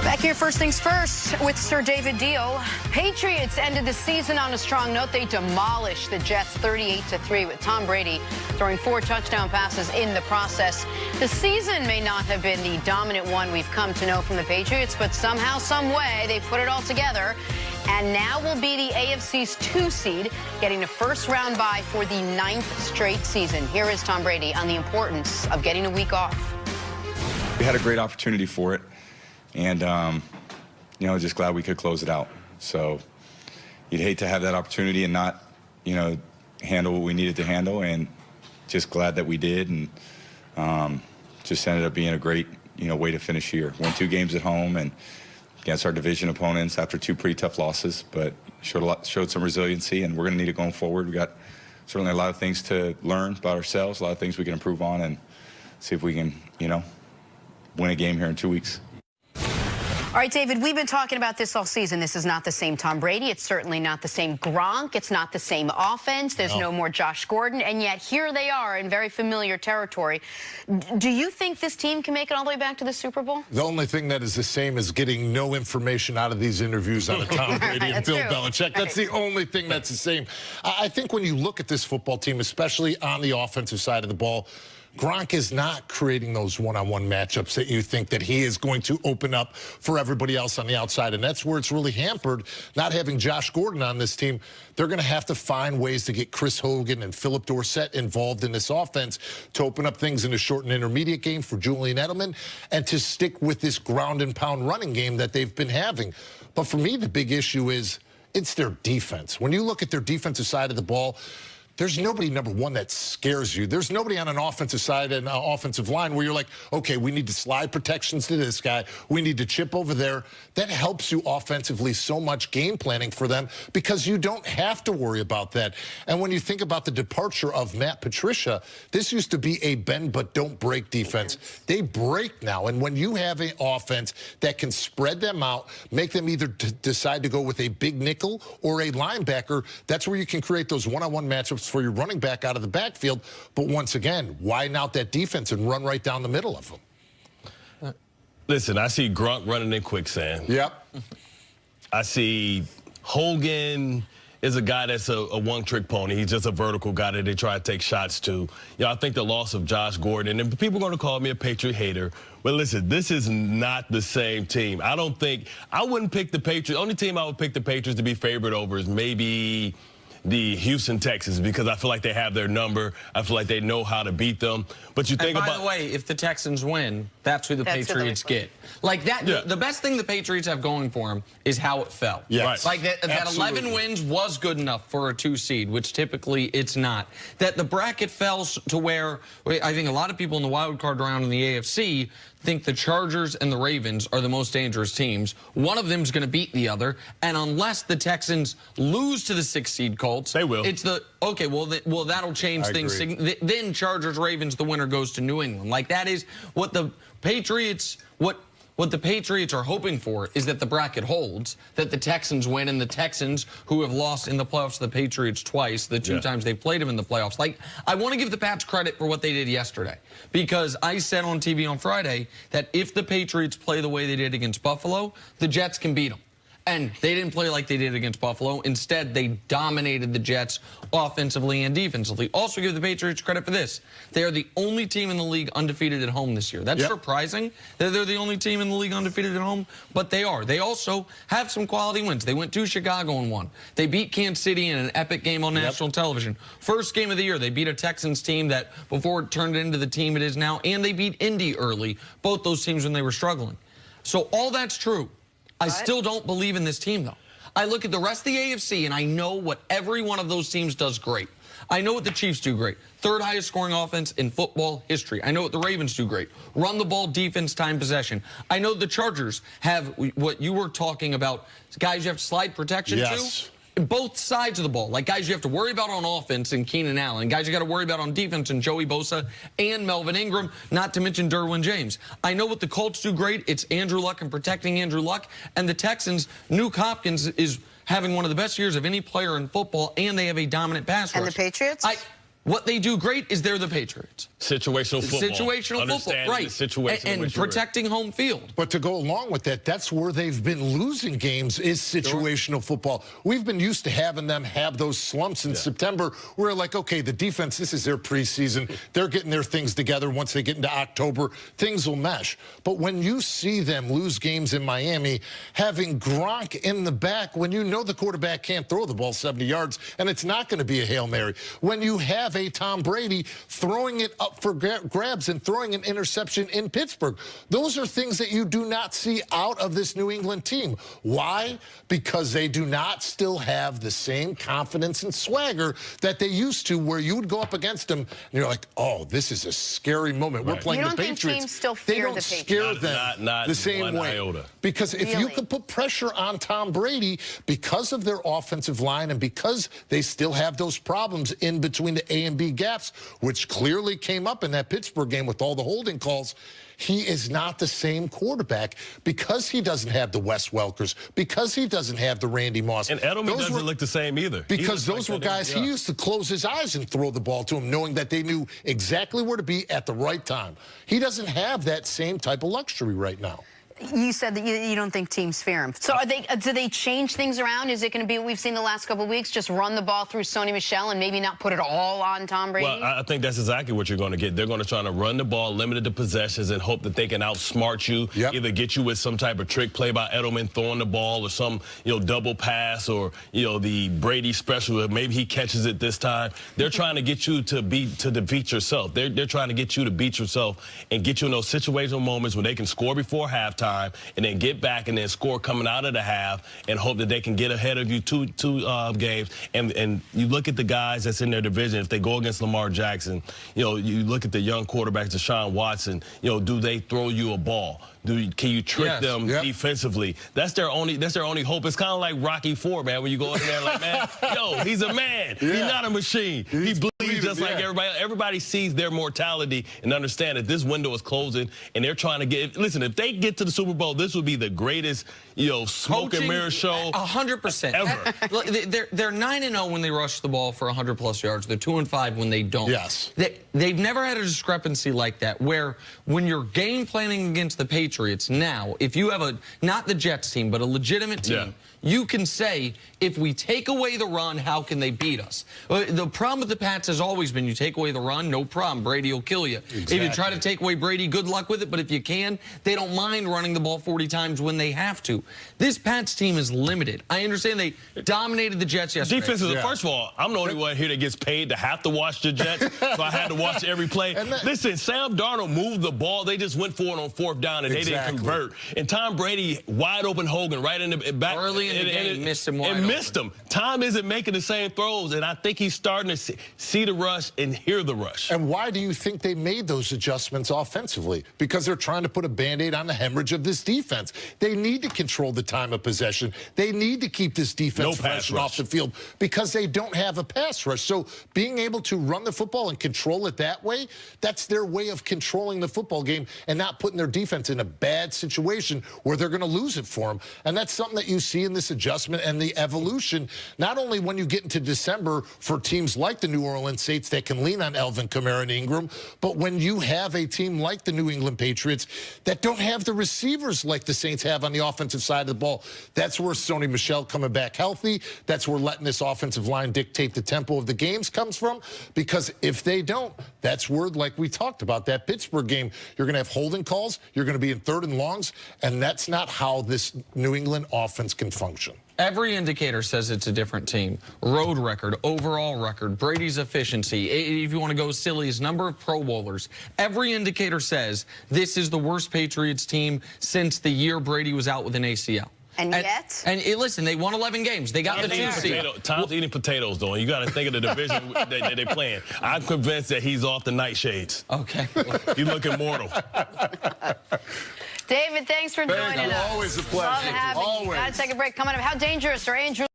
Back here, first things first, with Sir David Diehl. Patriots ended the season on a strong note. They demolished the Jets 38-3 with Tom Brady throwing 4 touchdown passes in the process. The season may not have been the dominant one we've come to know from the Patriots, but somehow, some way, they put it all together. And now will be the AFC's 2 seed, getting a first-round bye for the 9th straight season. Here is Tom Brady on the importance of getting a week off. We had a great opportunity for it. And, you know, just glad we could close it out. So you'd hate to have that opportunity and not, you know, handle what we needed to handle. And just glad that we did. And just ended up being a great, you know, way to finish here. Won 2 games at home and against our division opponents after 2 pretty tough losses. But showed some resiliency, and we're going to need it going forward. We got certainly a lot of things to learn about ourselves, a lot of things we can improve on, and see if we can, you know, win a game here in 2 weeks. All right, David, we've been talking about this all season. This is not the same Tom Brady. It's certainly not the same Gronk. It's not the same offense. There's no more Josh Gordon. And yet here they are in very familiar territory. Do you think this team can make it all the way back to the Super Bowl? The only thing that is the same is getting no information out of these interviews out of Tom Brady and Bill Belichick. That's the only thing that's the same. I think when you look at this football team, especially on the offensive side of the ball, Gronk is not creating those one-on-one matchups that you think that he is going to open up for everybody else on the outside. And that's where it's really hampered, not having Josh Gordon on this team. They're going to have to find ways to get Chris Hogan and Philip Dorsett involved in this offense to open up things in the short and intermediate game for Julian Edelman and to stick with this ground-and-pound running game that they've been having. But for me, the big issue is it's their defense. When you look at their defensive side of the ball, there's nobody, number one, that scares you. There's nobody on an offensive side and offensive line where you're like, okay, we need to slide protections to this guy. We need to chip over there. That helps you offensively so much game planning for them because you don't have to worry about that. And when you think about the departure of Matt Patricia, this used to be a bend but don't break defense. They break now. And when you have an offense that can spread them out, make them either decide to go with a big nickel or a linebacker, that's where you can create those one-on-one matchups for your running back out of the backfield. But once again, widen out that defense and run right down the middle of them. Listen, I see Gronk running in quicksand. Yep. I see Hogan is a guy that's a one-trick pony. He's just a vertical guy that they try to take shots to. You know, I think the loss of Josh Gordon, and people are going to call me a Patriot hater, but listen, this is not the same team. I wouldn't pick the Patriots. Only team I would pick the Patriots to be favored over is maybe the Houston Texans, because I feel like they have their number. I feel like they know how to beat them. But you think about... By the way, if the Texans win, that's who the Patriots get. Like that, the best thing the Patriots have going for them is how it fell. Yes. Like that 11 wins was good enough for a 2 seed, which typically it's not. That the bracket fell to where I think a lot of people in the wild card round in the AFC think the Chargers and the Ravens are the most dangerous teams. One of them is going to beat the other, and unless the Texans lose to the 6 seed Colts, they will. It's the okay. Well, that'll change things. Then Chargers, Ravens, the winner goes to New England. Like that is what the Patriots. What the Patriots are hoping for is that the bracket holds, that the Texans win, and the Texans, who have lost in the playoffs to the Patriots twice, the 2 times they've played them in the playoffs. Like, I want to give the Pats credit for what they did yesterday, because I said on TV on Friday that if the Patriots play the way they did against Buffalo, the Jets can beat them. And they didn't play like they did against Buffalo. Instead, they dominated the Jets offensively and defensively. Also give the Patriots credit for this. They are the only team in the league undefeated at home this year. That's surprising that they're the only team in the league undefeated at home, but they are. They also have some quality wins. They went to Chicago and won. They beat Kansas City in an epic game on national television. First game of the year, they beat a Texans team that before it turned into the team it is now, and they beat Indy early, both those teams when they were struggling. So all that's true. I still don't believe in this team, though. I look at the rest of the AFC, and I know what every one of those teams does great. I know what the Chiefs do great. 3rd highest scoring offense in football history. I know what the Ravens do great. Run the ball, defense, time, possession. I know the Chargers have what you were talking about, guys you have to slide protection to. Both sides of the ball, like guys you have to worry about on offense and Keenan Allen, guys you got to worry about on defense and Joey Bosa and Melvin Ingram, not to mention Derwin James. I know what the Colts do great. It's Andrew Luck and protecting Andrew Luck. And the Texans, Nuke Hopkins is having one of the best years of any player in football, and they have a dominant pass rush. And the Patriots? What they do great is they're the Patriots. Situational football. Situational football, right. And protecting home field. But to go along with that, that's where they've been losing games is situational football. We've been used to having them have those slumps in September. We're like, okay, the defense, this is their preseason. They're getting their things together. Once they get into October, things will mesh. But when you see them lose games in Miami, having Gronk in the back, when you know the quarterback can't throw the ball 70 yards, and it's not going to be a Hail Mary. When you have a Tom Brady throwing it up for grabs and throwing an interception in Pittsburgh. Those are things that you do not see out of this New England team. Why? Because they do not still have the same confidence and swagger that they used to, where you would go up against them and you're like, oh, this is a scary moment. We're playing the Patriots. You don't think teams still fear the Patriots? They don't scare them not the same way. Iota. Because if you could put pressure on Tom Brady because of their offensive line and because they still have those problems in between the A and B gaps, which clearly came up in that Pittsburgh game with all the holding calls, he is not the same quarterback because he doesn't have the Wes Welkers, because he doesn't have the Randy Moss. And Edelman doesn't look the same either. Because those were guys he used to close his eyes and throw the ball to him, knowing that they knew exactly where to be at the right time. He doesn't have that same type of luxury right now. You said that you don't think teams fear him. So do they change things around? Is it going to be what we've seen the last couple of weeks, just run the ball through Sony Michel and maybe not put it all on Tom Brady? Well, I think that's exactly what you're going to get. They're going to try to run the ball, limit the possessions, and hope that they can outsmart you, either get you with some type of trick play by Edelman throwing the ball or some, double pass or, the Brady special. Maybe he catches it this time. They're trying to get you to defeat yourself. They're trying to get you to beat yourself and get you in those situational moments where they can score before halftime and then get back and then score coming out of the half and hope that they can get ahead of you two games. And you look at the guys that's in their division. If they go against Lamar Jackson, you look at the young quarterbacks, Deshaun Watson, do they throw you a ball? Can you trick them defensively? That's their only hope. It's kind of like Rocky IV, man, when you go in there like, man, he's a man. He's not a machine. He bleeds just like everybody. Everybody sees their mortality and understand that this window is closing and they're trying to get, listen, if they get to the Super Bowl, this would be the greatest, smoke and mirror show 100%. ever. They're 9-0 when they rush the ball for 100+ yards. They're 2-5 when they don't. Yes. They've never had a discrepancy like that, where when you're game planning against the Patriots now, if you have not the Jets team, but a legitimate team, you can say, if we take away the run, how can they beat us? The problem with the Pats has always been, you take away the run, no problem. Brady will kill you. Exactly. If you try to take away Brady, good luck with it. But if you can, they don't mind running the ball 40 times when they have to. This Pats team is limited. I understand they dominated the Jets yesterday. Defense is, first of all, I'm the only one here that gets paid to have to watch the Jets, so I had to watch every play. Listen, Sam Darnold moved the ball. They just went for it on 4th down, and they didn't convert. And Tom Brady, wide open Hogan, right in the back. Early in the game, missed him wide missed him. Tom isn't making the same throws, and I think he's starting to see the rush and hear the rush. And why do you think they made those adjustments offensively? Because they're trying to put a Band-Aid on the hemorrhage of this defense. They need to control the time of possession. They need to keep this defense fresh and off the field because they don't have a pass rush. So being able to run the football and control it that way, that's their way of controlling the football game and not putting their defense in a bad situation where they're going to lose it for them. And that's something that you see in this adjustment and the evolution, not only when you get into December for teams like the New Orleans Saints that can lean on Alvin Kamara and Ingram, but when you have a team like the New England Patriots that don't have the receivers like the Saints have on the offensive side of the ball. That's where Sony Michel coming back healthy. That's where letting this offensive line dictate the tempo of the games comes from, because if they don't, that's where, like we talked about, that Pittsburgh game, you're going to have holding calls, you're going to be in 3rd and longs, and that's not how this New England offense can function. Every indicator says it's a different team. Road record, overall record, Brady's efficiency. If you want to go silly, his number of Pro Bowlers. Every indicator says this is the worst Patriots team since the year Brady was out with an ACL. And yet? And listen, they won 11 games. They got the 2 seed. Tom's eating potatoes, though. You got to think of the division that they're playing. I'm convinced that he's off the nightshades. Okay. He's looking mortal. David, thanks for joining us. Always a pleasure. Love having you. Got to take a break. Coming up, how dangerous are Andrew